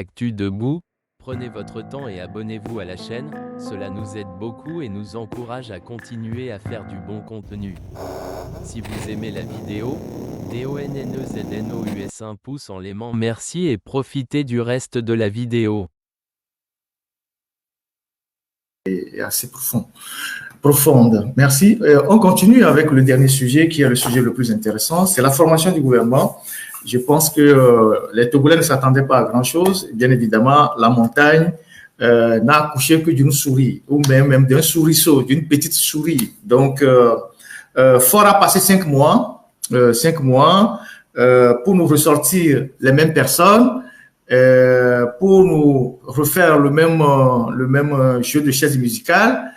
Actu Debout, prenez votre temps et abonnez-vous à la chaîne, cela nous aide beaucoup et nous encourage à continuer à faire du bon contenu. Si vous aimez la vidéo, DONNEZNOUS un pouce en l'aimant, merci et profitez du reste de la vidéo. Et assez profonde. Merci. On continue avec le dernier sujet qui est le sujet le plus intéressant, c'est la formation du gouvernement. Je pense que les Togolais ne s'attendaient pas à grand-chose. Bien évidemment, la montagne n'a accouché que d'une souris, ou même d'un souriceau, d'une petite souris. Donc, fort a passé 5 mois, pour nous ressortir les mêmes personnes, pour nous refaire le même jeu de chaises musicales.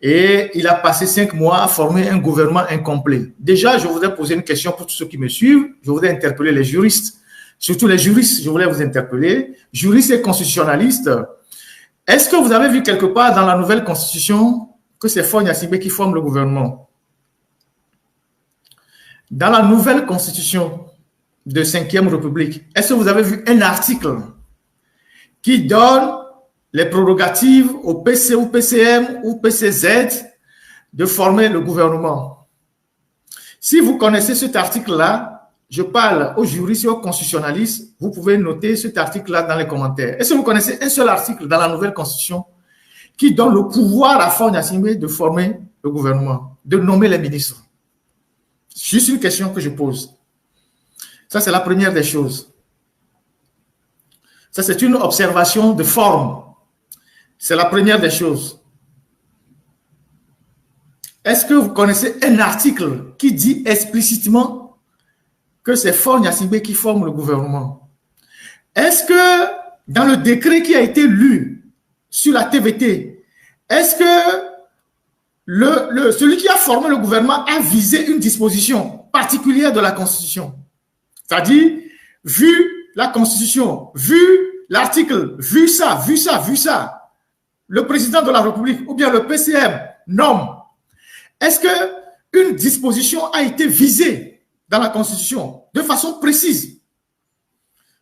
Et il a passé 5 mois à former un gouvernement incomplet. Déjà, je voudrais poser une question pour tous ceux qui me suivent. Je voudrais interpeller les juristes, surtout les juristes, je voulais vous interpeller, juristes et constitutionnalistes. Est-ce que vous avez vu quelque part dans la nouvelle constitution que c'est Faure Gnassingbé qui forme le gouvernement? Dans la nouvelle constitution de 5e République, est-ce que vous avez vu un article qui donne les prérogatives au PC ou PCM ou PCZ de former le gouvernement? Si vous connaissez cet article-là, je parle aux juristes et aux constitutionnalistes, vous pouvez noter cet article-là dans les commentaires. Est-ce que vous connaissez un seul article dans la nouvelle constitution qui donne le pouvoir à Faure Gnassingbé de former le gouvernement, de nommer les ministres? Juste une question que je pose. Ça, c'est la première des choses. Ça, c'est une observation de forme. C'est la première des choses. Est-ce que vous connaissez un article qui dit explicitement que c'est Faure Gnassingbé qui forme le gouvernement? Est-ce que dans le décret qui a été lu sur la TVT, est-ce que celui qui a formé le gouvernement a visé une disposition particulière de la Constitution? C'est-à-dire, vu la Constitution, vu l'article, vu ça, le président de la République ou bien le PCM nomme, est-ce qu'une disposition a été visée dans la Constitution de façon précise?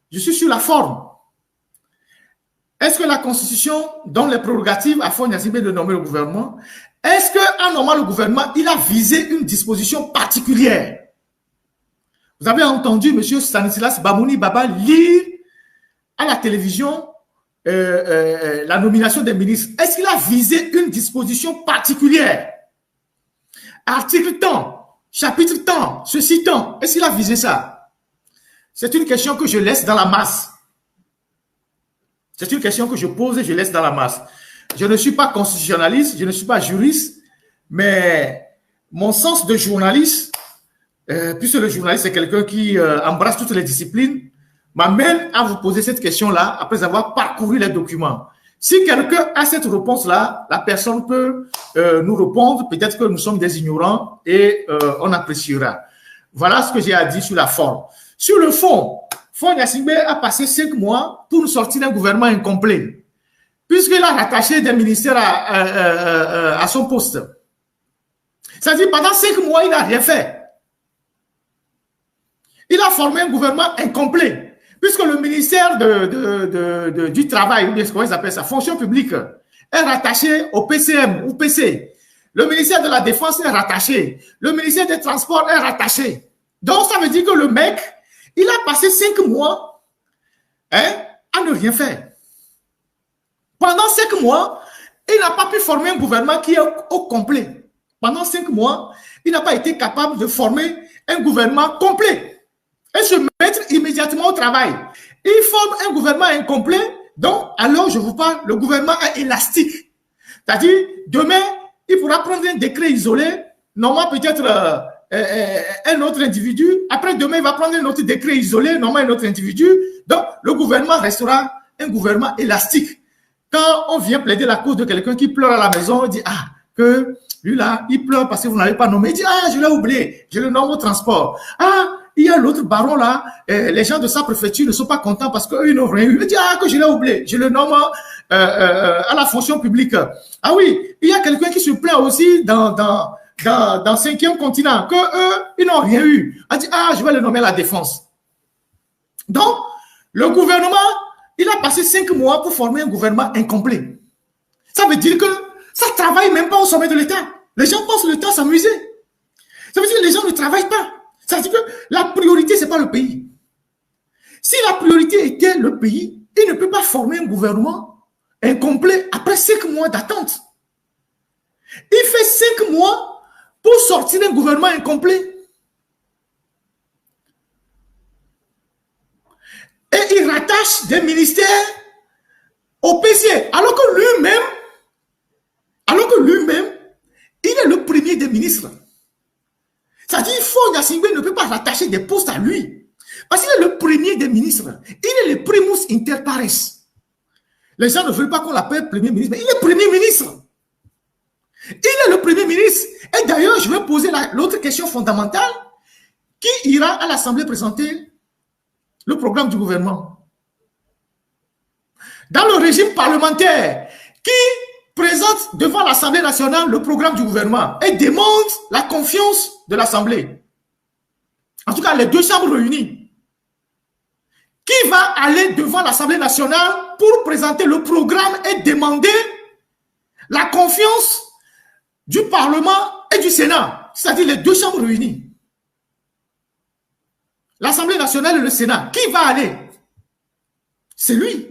Je suis sur la forme. Est-ce que la Constitution donne les prérogatives à Faure Gnassingbé de nommer le gouvernement? Est-ce qu'en nommant le gouvernement, il a visé une disposition particulière? Vous avez entendu M. Stanislas Bamouni Baba lire à la télévision la nomination des ministres. Est-ce qu'il a visé une disposition particulière? Article tant, chapitre tant, ceci tant. Est-ce qu'il a visé ça? C'est une question que je laisse dans la masse. C'est une question que je pose et je laisse dans la masse. Je ne suis pas constitutionnaliste, je ne suis pas juriste, mais mon sens de journaliste, puisque le journaliste c'est quelqu'un qui embrasse toutes les disciplines, m'amène à vous poser cette question-là après avoir parcouru les documents. Si quelqu'un a cette réponse-là, la personne peut nous répondre. Peut-être que nous sommes des ignorants et on appréciera. Voilà ce que j'ai à dire sur la forme. Sur le fond, Faure Gnassingbé a passé 5 mois pour nous sortir d'un gouvernement incomplet, puisqu'il a rattaché des ministères à son poste. C'est-à-dire, pendant 5 mois, il n'a rien fait. Il a formé un gouvernement incomplet, puisque le ministère du Travail, ou bien comment ils appellent ça, fonction publique, est rattaché au PCM ou PC. Le ministère de la Défense est rattaché. Le ministère des Transports est rattaché. Donc, ça veut dire que le mec, il a passé 5 mois à ne rien faire. Pendant 5 mois, il n'a pas pu former un gouvernement qui est au complet. Pendant 5 mois, il n'a pas été capable de former un gouvernement complet et se mettre immédiatement au travail. Il forme un gouvernement incomplet, donc alors je vous parle, le gouvernement est élastique. C'est-à-dire, demain, il pourra prendre un décret isolé, normalement peut-être un autre individu, après demain, il va prendre un autre décret isolé, normalement un autre individu, donc le gouvernement restera un gouvernement élastique. Quand on vient plaider la cause de quelqu'un qui pleure à la maison, on dit, ah, que lui là, il pleure parce que vous n'avez pas nommé. Il dit, ah, je l'ai oublié, je le nomme au transport. Ah, il y a l'autre baron là, les gens de sa préfecture ne sont pas contents parce qu'eux, ils n'ont rien eu. Il dit, ah, que je l'ai oublié, je le nomme à la fonction publique. Ah oui, il y a quelqu'un qui se plaint aussi dans 5e continent, qu'eux, ils n'ont rien eu. Il dit, ah, je vais le nommer à la défense. Donc, le gouvernement il a passé 5 mois pour former un gouvernement incomplet. Ça veut dire que ça ne travaille même pas au sommet de l'État. Les gens passent le temps à s'amuser. Ça veut dire que les gens ne travaillent pas. Ça veut dire que la priorité, ce n'est pas le pays. Si la priorité était le pays, il ne peut pas former un gouvernement incomplet après 5 mois d'attente. Il fait 5 mois pour sortir un gouvernement incomplet. Et il rattache des ministères au PC, alors que lui-même, il est le premier des ministres. C'est-à-dire qu'il faut Gnassingbé ne peut pas rattacher des postes à lui. Parce qu'il est le premier des ministres. Il est le primus inter pares. Les gens ne veulent pas qu'on l'appelle premier ministre, mais il est premier ministre. Il est le premier ministre. Et d'ailleurs, je vais poser l'autre question fondamentale. Qui ira à l'Assemblée présenter le programme du gouvernement? Dans le régime parlementaire, qui présente devant l'Assemblée nationale le programme du gouvernement et demande la confiance de l'Assemblée? En tout cas, les deux chambres réunies. Qui va aller devant l'Assemblée nationale pour présenter le programme et demander la confiance du Parlement et du Sénat, c'est-à-dire les deux chambres réunies? L'Assemblée nationale et le Sénat, qui va aller? C'est lui.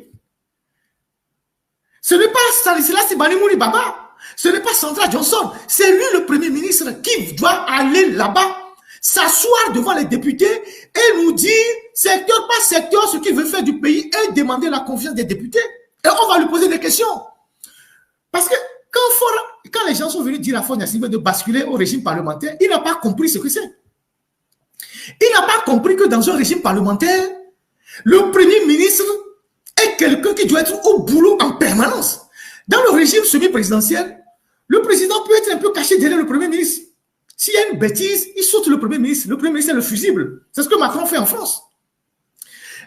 Ce n'est pas Stanislas Ibani Baba, ce n'est pas Sandra Johnson, c'est lui le Premier ministre qui doit aller là-bas, s'asseoir devant les députés et nous dire, secteur par secteur, ce qu'il veut faire du pays et demander la confiance des députés. Et on va lui poser des questions. Parce que quand les gens sont venus dire à Faure Gnassingbé de basculer au régime parlementaire, il n'a pas compris ce que c'est. Il n'a pas compris que dans un régime parlementaire, le Premier ministre est quelqu'un qui doit être au boulot en permanence. Dans le régime semi-présidentiel, le président peut être un peu caché derrière le Premier ministre. S'il y a une bêtise, il saute le Premier ministre. Le Premier ministre est le fusible. C'est ce que Macron fait en France.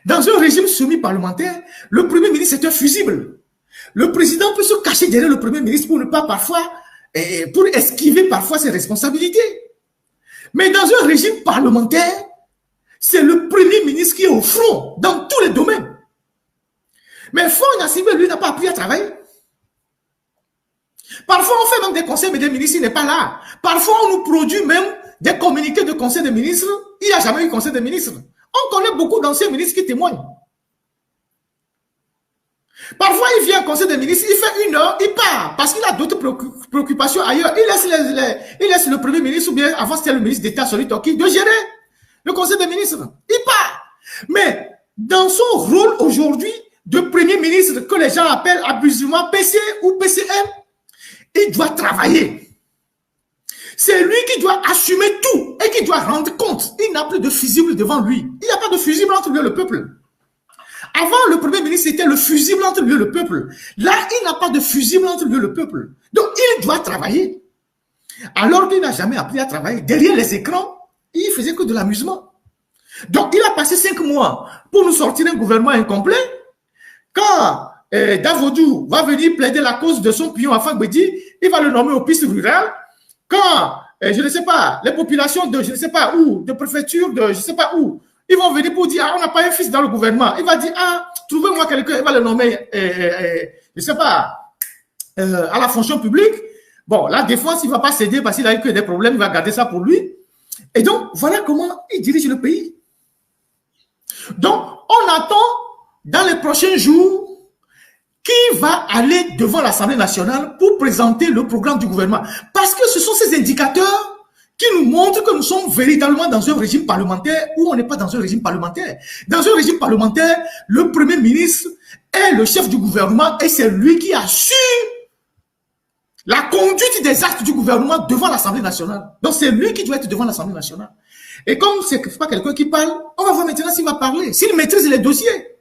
Dans un régime semi-parlementaire, le Premier ministre est un fusible. Le président peut se cacher derrière le Premier ministre pour ne pas parfois, pour esquiver parfois ses responsabilités. Mais dans un régime parlementaire, c'est le Premier ministre qui est au front dans tous les domaines. Mais Faure Gnassingbé, lui, n'a pas appris à travailler. Parfois, on fait même des conseils, mais des ministres, il n'est pas là. Parfois, on nous produit même des communiqués de conseil des ministres. Il n'y a jamais eu conseil des ministres. On connaît beaucoup d'anciens ministres qui témoignent. Parfois, il vient au conseil des ministres, il fait 1 heure, il part, parce qu'il a d'autres préoccupations ailleurs. Il laisse le Premier ministre, ou bien avant c'était le ministre d'État, celui de gérer le conseil des ministres. Il part. Mais dans son rôle aujourd'hui de Premier ministre, que les gens appellent abusivement PC ou PCM, il doit travailler. C'est lui qui doit assumer tout et qui doit rendre compte. Il n'a plus de fusible devant lui. Il n'y a pas de fusible entre lui et le peuple. Avant, le Premier ministre était le fusible entre lui et le peuple. Là, il n'a pas de fusible entre lui et le peuple. Donc, il doit travailler. Alors qu'il n'a jamais appris à travailler. Derrière les écrans, il faisait que de l'amusement. Donc, il a passé 5 mois pour nous sortir un gouvernement incomplet. Quand Davodou va venir plaider la cause de son pion à Fagbedi, il va le nommer aux pistes rurales. Quand, je ne sais pas, les populations de je ne sais pas où, de préfecture de je ne sais pas où, ils vont venir pour dire, ah, on n'a pas un fils dans le gouvernement. Il va dire, ah, trouvez-moi quelqu'un, il va le nommer, je ne sais pas, à la fonction publique. Bon, la défense, il ne va pas céder parce qu'il a eu que des problèmes, il va garder ça pour lui. Et donc, voilà comment il dirige le pays. Donc, on attend dans les prochains jours qui va aller devant l'Assemblée nationale pour présenter le programme du gouvernement. Parce que ce sont ces indicateurs qui nous montrent que nous sommes véritablement dans un régime parlementaire ou on n'est pas dans un régime parlementaire. Dans un régime parlementaire, le Premier ministre est le chef du gouvernement et c'est lui qui assure la conduite des actes du gouvernement devant l'Assemblée nationale. Donc c'est lui qui doit être devant l'Assemblée nationale. Et comme ce n'est pas quelqu'un qui parle, on va voir maintenant s'il va parler, s'il maîtrise les dossiers.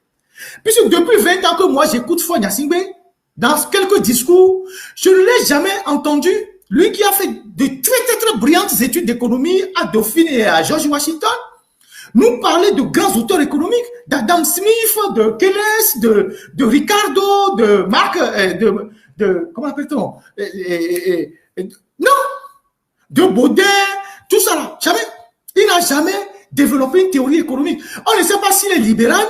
Puisque depuis 20 ans que moi j'écoute Faure Gnassingbé, dans quelques discours, je ne l'ai jamais entendu, lui qui a fait de très brillantes études d'économie à Dauphine et à George Washington, nous parler de grands auteurs économiques, d'Adam Smith, de Keynes, de Ricardo, de Marc, comment appelle-t-on, non, de Baudin, tout ça là, jamais. Il n'a jamais développé une théorie économique. On ne sait pas s'il est libéral,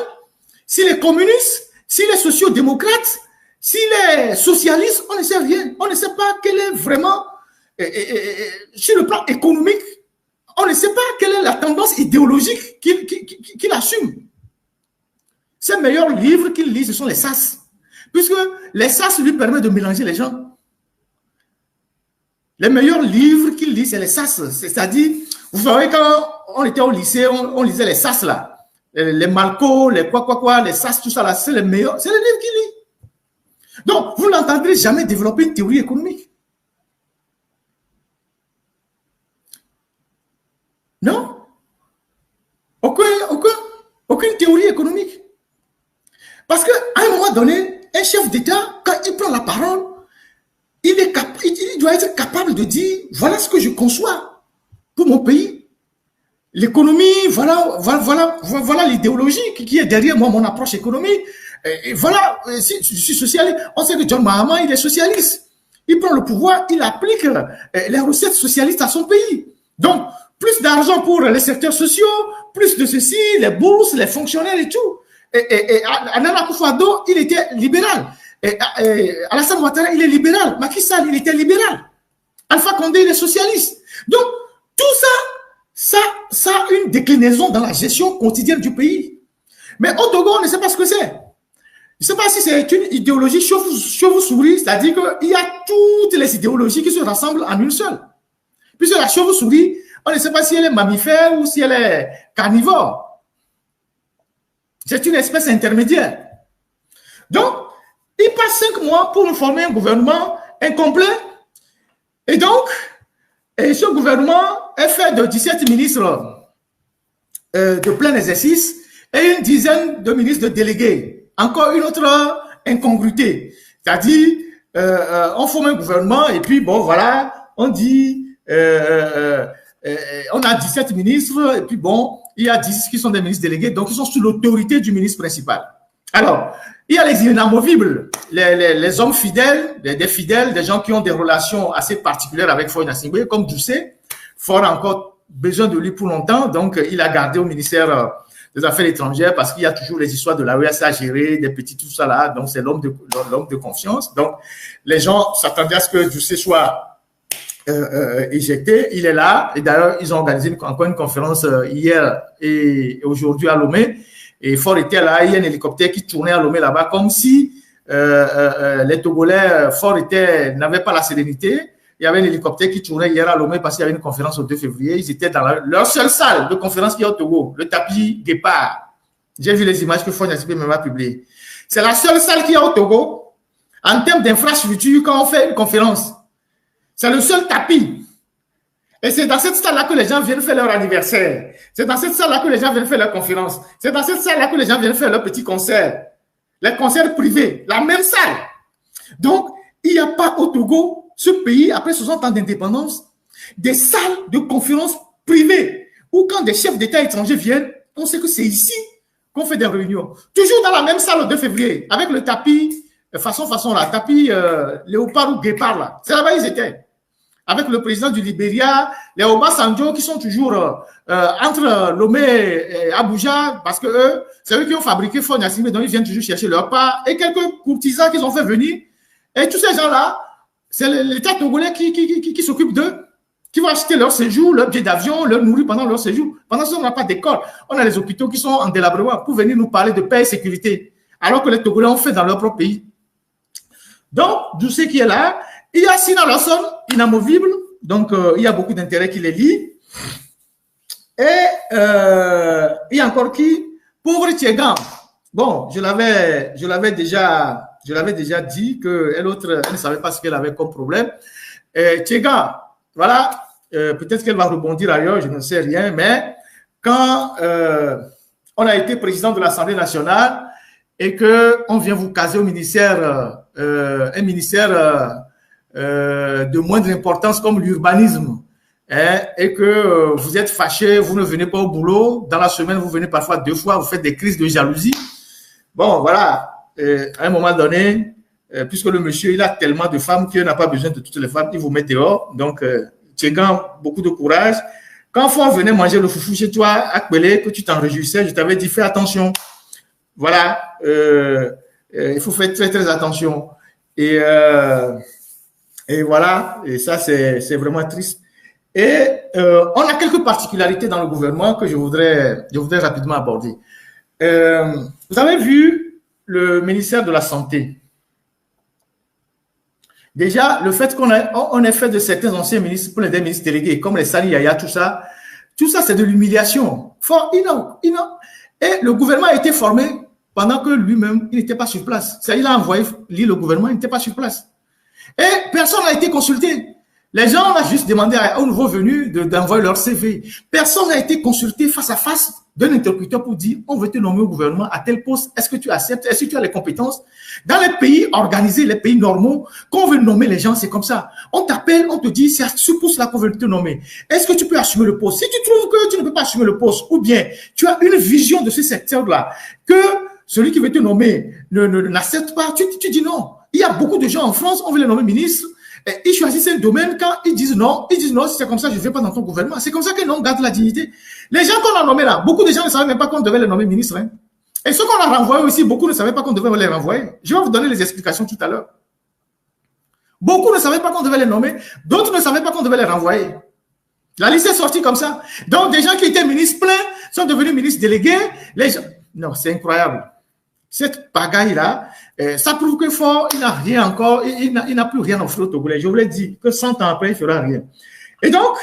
s'il est communiste, S'il est sociodémocrate, s'il est socialiste, on ne sait rien. On ne sait pas quel est vraiment, sur le plan économique, on ne sait pas quelle est la tendance idéologique qu'il assume. Ses meilleurs livres qu'il lit, ce sont les SAS. Puisque les SAS lui permettent de mélanger les gens. Les meilleurs livres qu'il lit, c'est les SAS. C'est-à-dire, vous savez, quand on était au lycée, on lisait les SAS là. Les Malco, les quoi, les SAS, tout ça là, c'est les meilleurs. C'est les livres qu'il lit. Donc, vous n'entendrez jamais développer une théorie économique. Non. Aucune théorie économique. Parce qu'à un moment donné, un chef d'État, quand il prend la parole, il doit être capable de dire, voilà ce que je conçois pour mon pays. L'économie, voilà l'idéologie qui est derrière moi, mon approche économique. Et voilà, si je suis socialiste, on sait que John Mahama, il est socialiste. Il prend le pouvoir, il applique les recettes socialistes à son pays. Donc, plus d'argent pour les secteurs sociaux, plus de ceci, les bourses, les fonctionnaires et tout. Et Nana Akufo-Addo, il était libéral. Alassane Ouattara, il est libéral. Macky Sall, il était libéral. Alpha Condé, il est socialiste. Donc, tout ça a une déclinaison dans la gestion quotidienne du pays. Mais au Togo, on ne sait pas ce que c'est. Je ne sais pas si c'est une idéologie chauve-souris, c'est-à-dire qu'il y a toutes les idéologies qui se rassemblent en une seule. Puisque la chauve-souris, on ne sait pas si elle est mammifère ou si elle est carnivore. C'est une espèce intermédiaire. Donc, il passe 5 mois pour nous former un gouvernement incomplet. Et donc, ce gouvernement est fait de 17 ministres de plein exercice et une dizaine de ministres de délégués. Encore une autre incongruité. C'est-à-dire, on forme un gouvernement et puis, bon, voilà, on dit, on a 17 ministres et puis, bon, il y a 10 qui sont des ministres délégués, donc ils sont sous l'autorité du ministre principal. Alors, il y a les inamovibles, les hommes fidèles, des fidèles, des gens qui ont des relations assez particulières avec Faure Gnassingbé, comme Doucet. Faure a encore besoin de lui pour longtemps, donc il a gardé au ministère des Affaires étrangères parce qu'il y a toujours les histoires de la l'AES à gérer, des petits tout ça là, donc c'est l'homme de confiance. Donc, les gens s'attendaient à ce que Doucet soit éjecté, il est là, et d'ailleurs, ils ont organisé encore une conférence hier et aujourd'hui à Lomé, et Faure était là, il y a un hélicoptère qui tournait à Lomé là-bas, comme si les Togolais, Faure n'avaient pas la sérénité. Il y avait un hélicoptère qui tournait hier à Lomé parce qu'il y avait une conférence au 2 février, ils étaient dans leur seule salle de conférence qui est au Togo, le tapis Guépard. J'ai vu les images que Faure Gnassingbé m'a publiées. C'est la seule salle qui est au Togo, en termes d'infrastructure, quand on fait une conférence. C'est le seul tapis. Et c'est dans cette salle-là que les gens viennent faire leur anniversaire. C'est dans cette salle-là que les gens viennent faire leur conférence. C'est dans cette salle-là que les gens viennent faire leurs petits concerts. Les concerts privés. La même salle. Donc, il n'y a pas au Togo, ce pays, après 60 ans d'indépendance, des salles de conférences privées où quand des chefs d'État étrangers viennent, on sait que c'est ici qu'on fait des réunions. Toujours dans la même salle au 2 février, avec le tapis, façon là, tapis léopard ou guépard là. C'est là-bas ils étaient. Avec le président du Libéria, les Obasanjo qui sont toujours entre Lomé et Abuja, parce que eux, c'est eux qui ont fabriqué Faure Gnassingbé, donc ils viennent toujours chercher leur part, et quelques courtisans qu'ils ont fait venir. Et tous ces gens-là, c'est l'État togolais qui s'occupe d'eux, qui vont acheter leur séjour, leur billet d'avion, leur nourrir pendant leur séjour. Pendant ce temps, on n'a pas d'école. On a les hôpitaux qui sont en délabrement pour venir nous parler de paix et sécurité, alors que les Togolais ont fait dans leur propre pays. Donc, Doucet qui est là, il y a Sina Larsson, inamovible, donc il y a beaucoup d'intérêts qui les lient. Et il y a encore qui? Pauvre Tchegan. Bon, je l'avais déjà dit qu'elle ne savait pas ce qu'elle avait comme problème. Tchegan, voilà, peut-être qu'elle va rebondir ailleurs, je ne sais rien, mais quand on a été président de l'Assemblée nationale et qu'on vient vous caser au ministère, un ministère de moindre importance comme l'urbanisme, et que vous êtes fâché, vous ne venez pas au boulot, dans la semaine vous venez parfois 2 fois, vous faites des crises de jalousie. Bon, voilà, à un moment donné, puisque le monsieur il a tellement de femmes qu'il n'a pas besoin de toutes les femmes, il vous met dehors. Donc, Tchegan, beaucoup de courage. Quand Faure venait manger le foufou chez toi, à Kpélé, que tu t'en réjouissais, je t'avais dit fais attention. Voilà, Il faut faire très, très attention. Et voilà, et ça, c'est vraiment triste. Et on a quelques particularités dans le gouvernement que je voudrais rapidement aborder. Vous avez vu le ministère de la Santé. Déjà, le fait qu'on ait fait de certains anciens ministres pour des ministres délégués, comme les Sani Yaya, tout ça, c'est de l'humiliation. Et le gouvernement a été formé pendant que lui-même, il n'était pas sur place. Il a envoyé le gouvernement, il n'était pas sur place. Et personne n'a été consulté. Les gens ont juste demandé aux nouveaux venus d'envoyer leur CV. Personne n'a été consulté face à face d'un interlocuteur pour dire on veut te nommer au gouvernement à tel poste. Est-ce que tu acceptes? Est-ce que tu as les compétences? Dans les pays organisés, les pays normaux, quand on veut nommer les gens, c'est comme ça. On t'appelle, on te dit c'est à ce poste-là qu'on veut te nommer. Est-ce que tu peux assumer le poste? Si tu trouves que tu ne peux pas assumer le poste, ou bien tu as une vision de ce secteur-là que celui qui veut te nommer n'accepte pas, tu dis non. Il y a beaucoup de gens en France, on veut les nommer ministres. Ils choisissent un domaine quand ils disent non, si c'est comme ça, je ne vais pas dans ton gouvernement. C'est comme ça que l'on garde la dignité. Les gens qu'on a nommés là, beaucoup de gens ne savaient même pas qu'on devait les nommer ministres. Hein. Et ceux qu'on a renvoyés aussi, beaucoup ne savaient pas qu'on devait les renvoyer. Je vais vous donner les explications tout à l'heure. Beaucoup ne savaient pas qu'on devait les nommer, d'autres ne savaient pas qu'on devait les renvoyer. La liste est sortie comme ça. Donc, des gens qui étaient ministres pleins sont devenus ministres délégués. Les gens... Non, c'est incroyable. Cette pagaille-là, ça prouve que Faure, il n'a rien encore, il n'a plus rien offert au Togolais. Je vous l'ai dit, que 100 ans après, il ne fera rien. Et donc,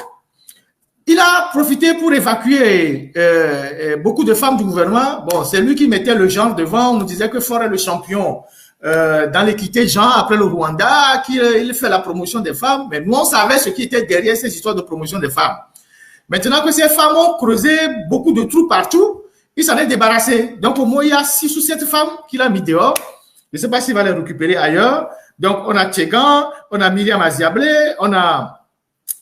il a profité pour évacuer beaucoup de femmes du gouvernement. Bon, c'est lui qui mettait le genre devant. On nous disait que Faure est le champion dans l'équité genre après le Rwanda, qu'il fait la promotion des femmes. Mais nous, on savait ce qui était derrière ces histoires de promotion des femmes. Maintenant que ces femmes ont creusé beaucoup de trous partout, il s'en est débarrassé. Donc, au moins, il y a 6 ou 7 femmes qu'il a mis dehors. Je ne sais pas s'il va les récupérer ailleurs. Donc, on a Tchegan, on a Myriam Aziablé, on a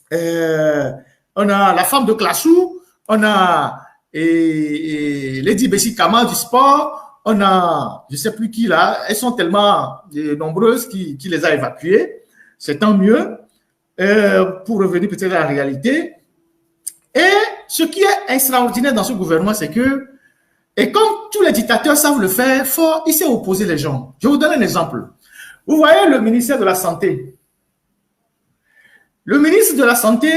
la femme de Klassou, on a Lady Bessie Kama du sport, on a, je ne sais plus qui là, elles sont tellement nombreuses qui les a évacuées. C'est tant mieux pour revenir peut-être à la réalité. Et ce qui est extraordinaire dans ce gouvernement, c'est que et comme tous les dictateurs savent le faire, Faure, il s'est opposé les gens. Je vous donne un exemple. Vous voyez le ministère de la Santé. Le ministre de la Santé,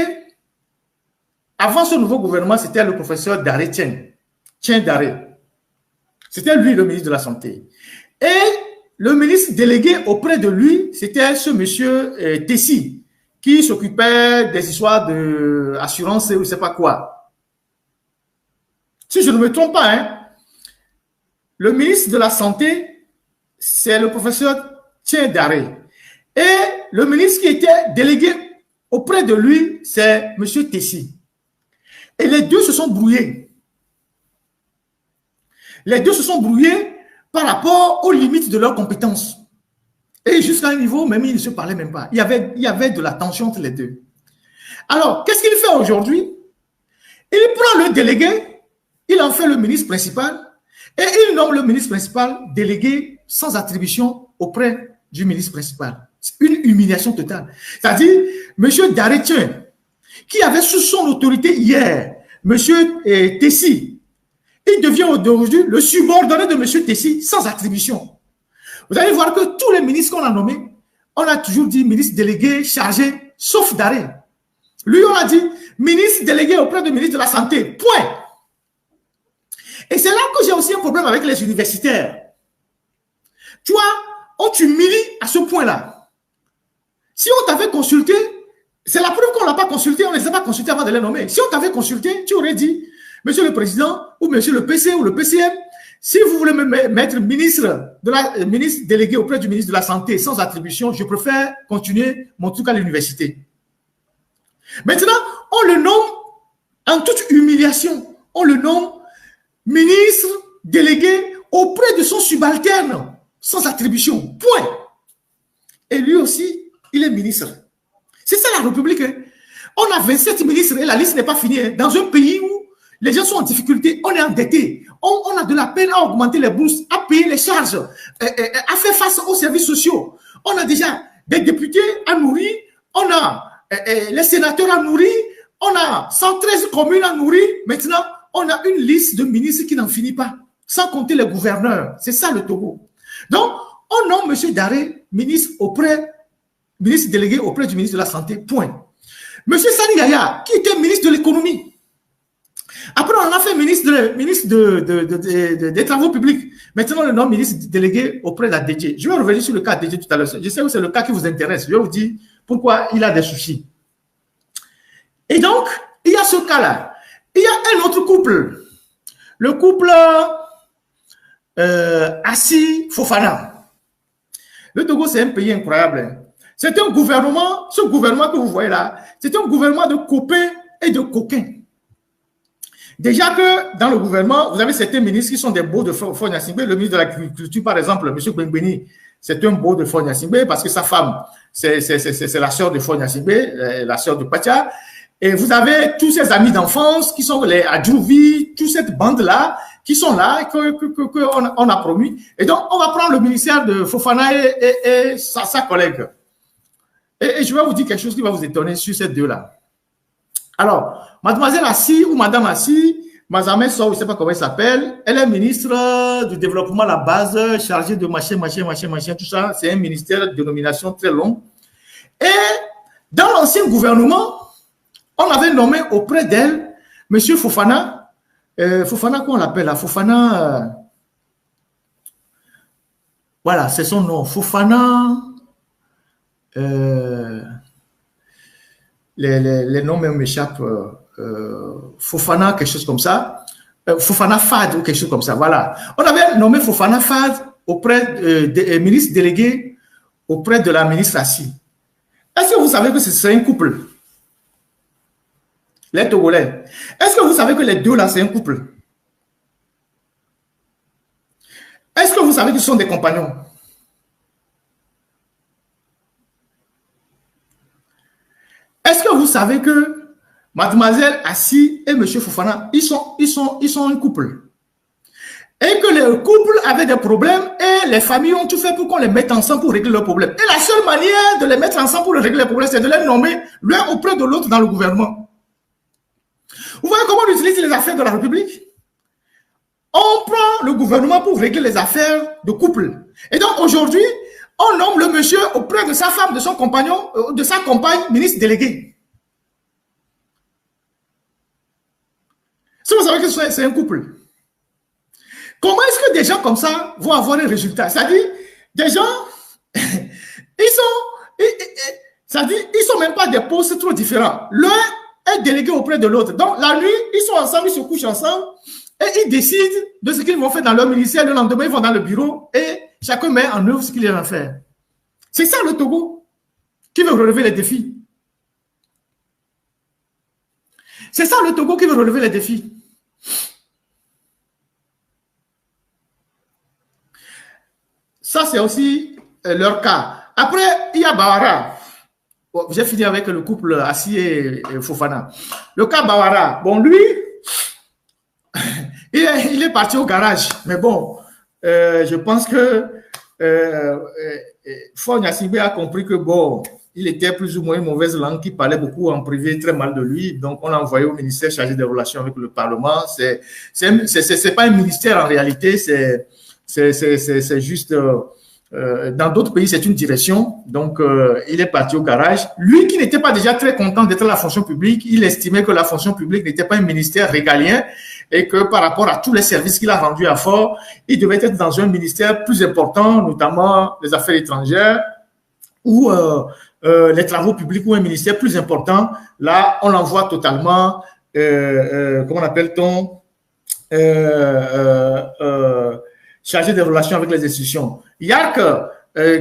avant ce nouveau gouvernement, c'était le professeur Daré Tien Daré. C'était lui le ministre de la Santé. Et le ministre délégué auprès de lui, c'était ce monsieur Tessi, qui s'occupait des histoires d'assurance et je ne sais pas quoi. Si je ne me trompe pas, hein. Le ministre de la Santé, c'est le professeur Tien Daré. Et le ministre qui était délégué auprès de lui, c'est M. Tessi. Et les deux se sont brouillés. Les deux se sont brouillés par rapport aux limites de leurs compétences. Et jusqu'à un niveau, même ils ne se parlaient même pas. Il y avait de la tension entre les deux. Alors, qu'est-ce qu'il fait aujourd'hui? Il prend le délégué, il en fait le ministre principal, et il nomme le ministre principal délégué sans attribution auprès du ministre principal. C'est une humiliation totale. C'est-à-dire, M. Daretien, qui avait sous son autorité hier, M. Tessi, il devient aujourd'hui le subordonné de M. Tessi sans attribution. Vous allez voir que tous les ministres qu'on a nommés, on a toujours dit ministre délégué chargé, sauf Daré. Lui, on a dit ministre délégué auprès du ministre de la Santé. Point. Et c'est là que j'ai aussi un problème avec les universitaires. Tu vois, on t'humilie à ce point-là. Si on t'avait consulté, c'est la preuve qu'on ne l'a pas consulté, on ne les a pas consultés avant de les nommer. Si on t'avait consulté, tu aurais dit, monsieur le président, ou monsieur le PC ou le PCM, si vous voulez me mettre ministre délégué auprès du ministre de la Santé sans attribution, je préfère continuer mon truc à l'université. Maintenant, on le nomme en toute humiliation. On le nomme ministre délégué auprès de son subalterne sans attribution. Point. Et lui aussi, il est ministre. C'est ça la République. Hein. On a 27 ministres et la liste n'est pas finie. Hein. Dans un pays où les gens sont en difficulté, on est endetté. On a de la peine à augmenter les bourses, à payer les charges, à faire face aux services sociaux. On a déjà des députés à nourrir, on a les sénateurs à nourrir, on a 113 communes à nourrir. Maintenant, on a une liste de ministres qui n'en finit pas, sans compter les gouverneurs. C'est ça le Togo. Donc, on nomme M. Daré ministre délégué auprès du ministre de la Santé, point. M. Sani Yaya, qui était ministre de l'économie. Après, on en a fait ministre des Travaux publics. Maintenant, on le nomme ministre délégué auprès de la DG. Je vais revenir sur le cas DG tout à l'heure. Je sais que c'est le cas qui vous intéresse. Je vais vous dire pourquoi il a des soucis. Et donc, il y a ce cas-là. Il y a un autre couple. Le couple Assi Fofana. Le Togo, c'est un pays incroyable. C'est un gouvernement, ce gouvernement que vous voyez là, c'est un gouvernement de copains et de coquins. Déjà que dans le gouvernement, vous avez certains ministres qui sont des beaux de Faure Gnassingbé. Le ministre de l'Agriculture, par exemple, M. Bengbeni, c'est un beau de Faure Gnassingbé parce que sa femme, c'est la sœur de Faure Gnassingbé, la sœur de Pacha. Et vous avez tous ses amis d'enfance qui sont les Adjouvi, toute cette bande-là, qui sont là, qu'on a promis. Et donc, on va prendre le ministère de Fofana et sa collègue. Et je vais vous dire quelque chose qui va vous étonner sur ces deux-là. Alors, mademoiselle Assi ou madame Assi, Mazamé Sow, je ne sais pas comment elle s'appelle, elle est ministre du développement à la base, chargée de machin, tout ça. C'est un ministère de nomination très long. Et dans l'ancien gouvernement, on avait nommé auprès d'elle M. Fofana. Fofana, comment on l'appelle là? Fofana. Voilà, c'est son nom. Fofana. Les noms même m'échappent. Fofana, quelque chose comme ça. Fofana Fad ou quelque chose comme ça. Voilà. On avait nommé Fofana Fad auprès des ministres délégués auprès de la ministre Assi. Est-ce que vous savez que c'est un couple? Les Togolais. Est-ce que vous savez que les deux là, c'est un couple? Est-ce que vous savez qu'ils sont des compagnons? Est-ce que vous savez que mademoiselle Assi et monsieur Fofana, ils sont un couple? Et que le couple avait des problèmes et les familles ont tout fait pour qu'on les mette ensemble pour régler leurs problèmes. Et la seule manière de les mettre ensemble pour régler les problèmes, c'est de les nommer l'un auprès de l'autre dans le gouvernement. Vous voyez comment on utilise les affaires de la République? On prend le gouvernement pour régler les affaires de couple. Et donc aujourd'hui, on nomme le monsieur auprès de sa femme, de son compagnon, de sa compagne, ministre délégué. Si vous savez que c'est un couple. Comment est-ce que des gens comme ça vont avoir un résultat? C'est-à-dire, des gens, ils sont même pas des postes trop différents. L'un est délégué auprès de l'autre. Donc, la nuit, ils sont ensemble, ils se couchent ensemble et ils décident de ce qu'ils vont faire dans leur ministère. Le lendemain, ils vont dans le bureau et chacun met en œuvre ce qu'il va faire. C'est ça le Togo qui veut relever les défis. C'est ça le Togo qui veut relever les défis. Ça, c'est aussi leur cas. Après, il y a Bawara. Bon, j'ai fini avec le couple Assi et Fofana. Le cas Bawara, bon, lui, il est parti au garage. Mais bon, je pense que Faure Gnassingbé a compris que bon, il était plus ou moins une mauvaise langue, qui parlait beaucoup en privé, très mal de lui. Donc, on l'a envoyé au ministère chargé des relations avec le Parlement. C'est pas un ministère en réalité, c'est juste... dans d'autres pays, c'est une direction. Donc, il est parti au garage. Lui qui n'était pas déjà très content d'être à la fonction publique, il estimait que la fonction publique n'était pas un ministère régalien et que par rapport à tous les services qu'il a rendus à Faure, il devait être dans un ministère plus important, notamment les affaires étrangères ou les travaux publics ou un ministère plus important. Là, on l'envoie totalement, comment appelle-t-on, chargé des relations avec les institutions. Yark,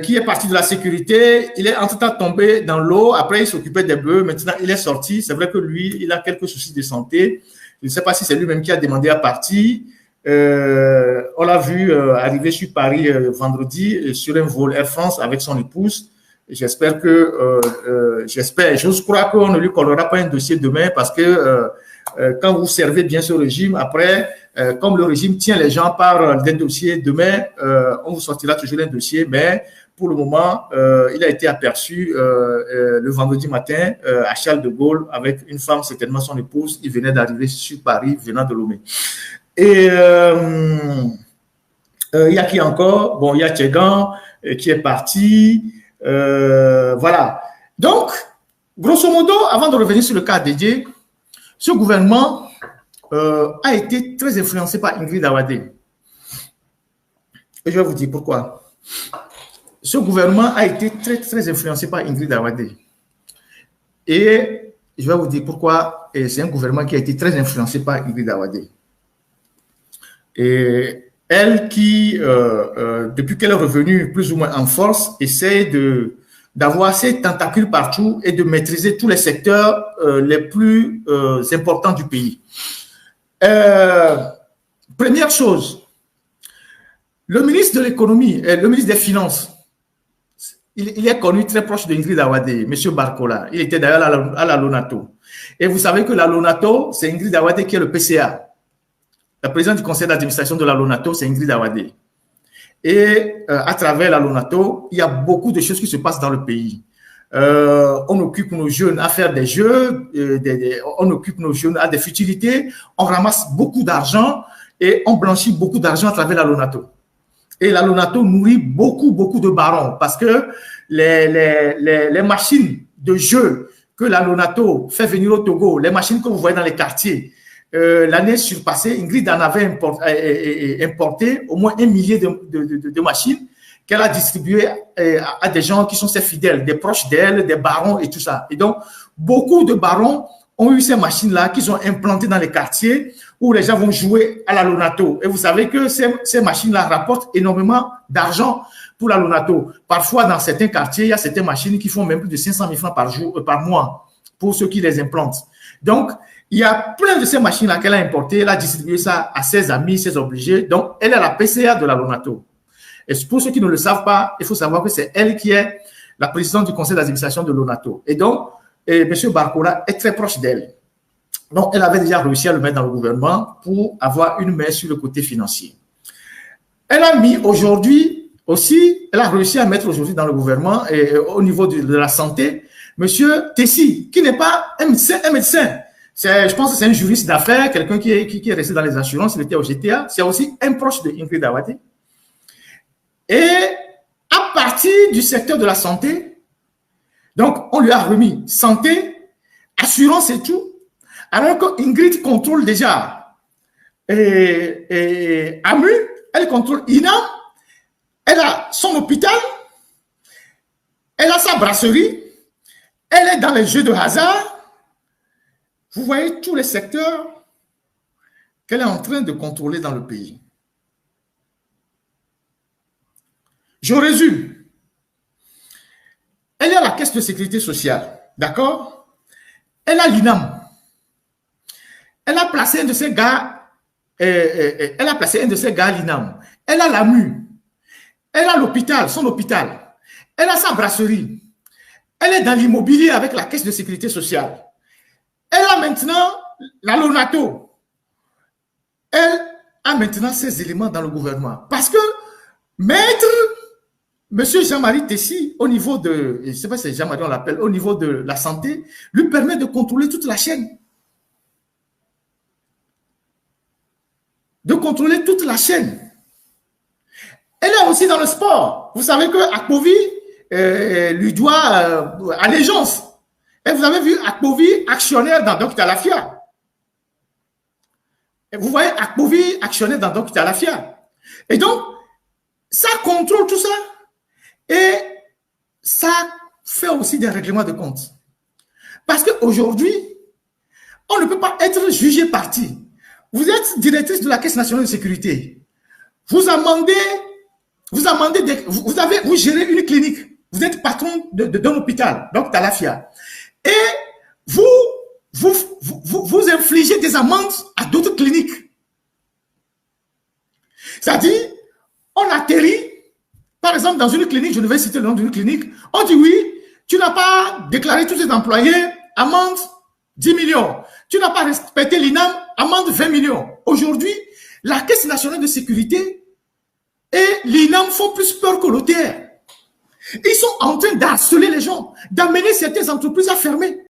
qui est parti de la sécurité, il est entre-temps tombé dans l'eau. Après, il s'occupait des bœufs. Maintenant, il est sorti. C'est vrai que lui, il a quelques soucis de santé. Je ne sais pas si c'est lui-même qui a demandé à partir. On l'a vu arriver sur Paris vendredi sur un vol Air France avec son épouse. J'espère j'ose croire qu'on ne lui collera pas un dossier demain parce que quand vous servez bien ce régime, après, comme le régime tient les gens par des dossiers, demain, on vous sortira toujours un dossier, mais pour le moment, il a été aperçu le vendredi matin à Charles de Gaulle avec une femme, certainement son épouse. Il venait d'arriver sur Paris, venant de Lomé. Et Il y a qui encore? Bon, il y a Tchegan qui est parti. Voilà. Donc, grosso modo, avant de revenir sur le cas Dédié, ce gouvernement a été très influencé par Ingrid Awadé. Et je vais vous dire pourquoi. Ce gouvernement a été très influencé par Ingrid Awadé. Et je vais vous dire pourquoi. C'est un gouvernement qui a été très influencé par Ingrid Awadé. Et elle qui, depuis qu'elle est revenue plus ou moins en force, essaie d'avoir ses tentacules partout et de maîtriser tous les secteurs les plus importants du pays. Première chose, le ministre de l'économie, le ministre des Finances, il est connu très proche d'Ingrid Awadé, M. Barcola. Il était d'ailleurs à la Lonato. Et vous savez que la Lonato, c'est Ingrid Awadé qui est le PCA. La présidente du conseil d'administration de la Lonato, c'est Ingrid Awadé. Et à travers la Lonato, il y a beaucoup de choses qui se passent dans le pays. On occupe nos jeunes à faire des jeux, on occupe nos jeunes à des futilités, on ramasse beaucoup d'argent et on blanchit beaucoup d'argent à travers la Lonato. Et la Lonato nourrit beaucoup de barons parce que les machines de jeu que la Lonato fait venir au Togo, les machines que vous voyez dans les quartiers, l'année surpassée, Ingrid en avait importé au moins 1 millier de machines qu'elle a distribuées à des gens qui sont ses fidèles, des proches d'elle, des barons et tout ça. Et donc, beaucoup de barons ont eu ces machines-là qu'ils ont implantées dans les quartiers où les gens vont jouer à la Lonato. Et vous savez que ces machines-là rapportent énormément d'argent pour la Lonato. Parfois, dans certains quartiers, il y a certaines machines qui font même plus de 500 000 francs par mois pour ceux qui les implantent. Donc, il y a plein de ces machines-là qu'elle a importées. Elle a distribué ça à ses amis, ses obligés. Donc, elle est la PCA de la Lonato. Et pour ceux qui ne le savent pas, il faut savoir que c'est elle qui est la présidente du conseil d'administration de Lonato. Et donc, M. Barcola est très proche d'elle. Donc, elle avait déjà réussi à le mettre dans le gouvernement pour avoir une main sur le côté financier. Elle a mis aujourd'hui aussi, elle a réussi à mettre aujourd'hui dans le gouvernement et au niveau de la santé, M. Tessi, qui n'est pas un médecin. Je pense que c'est un juriste d'affaires, quelqu'un qui est resté dans les assurances, il était au GTA. C'est aussi un proche de Ingrid Awadé. Et à partir du secteur de la santé, donc on lui a remis santé, assurance et tout, alors que Ingrid contrôle déjà AMU, elle contrôle INAM, elle a son hôpital, elle a sa brasserie, elle est dans les jeux de hasard. Vous voyez tous les secteurs qu'elle est en train de contrôler dans le pays. Je résume. Elle est à la caisse de sécurité sociale, d'accord? Elle a l'INAM. Elle a placé un de ses gars, à l'INAM. Elle a l'AMU. Elle a l'hôpital, son hôpital. Elle a sa brasserie. Elle est dans l'immobilier avec la caisse de sécurité sociale. Elle a maintenant la Lonato. Elle a maintenant ces éléments dans le gouvernement. Parce que maître, M. Jean-Marie Tessi, au niveau de, je ne sais pas si c'est Jean-Marie on l'appelle, au niveau de la santé, lui permet de contrôler toute la chaîne. De contrôler toute la chaîne. Elle est aussi dans le sport. Vous savez que Akpovi lui doit allégeance. Et vous avez vu Akpovi actionnaire dans Doc Talafia. Et vous voyez Akpovi actionnaire dans Doc Talafia. Et donc, ça contrôle tout ça. Et ça fait aussi des règlements de compte. Parce qu'aujourd'hui, on ne peut pas être jugé parti. Vous êtes directrice de la Caisse nationale de sécurité. Vous gérez une clinique. Vous êtes patron d'un hôpital, donc Talafia. Et vous infligez des amendes à d'autres cliniques. C'est-à-dire, on atterrit, par exemple, dans une clinique, je ne vais citer le nom d'une clinique, on dit oui, tu n'as pas déclaré tous tes employés, amende 10 millions. Tu n'as pas respecté l'INAM, amende 20 millions. Aujourd'hui, la Caisse nationale de sécurité et l'INAM font plus peur que l'OTR. Ils sont en train d'harceler les gens, d'amener certaines entreprises à fermer.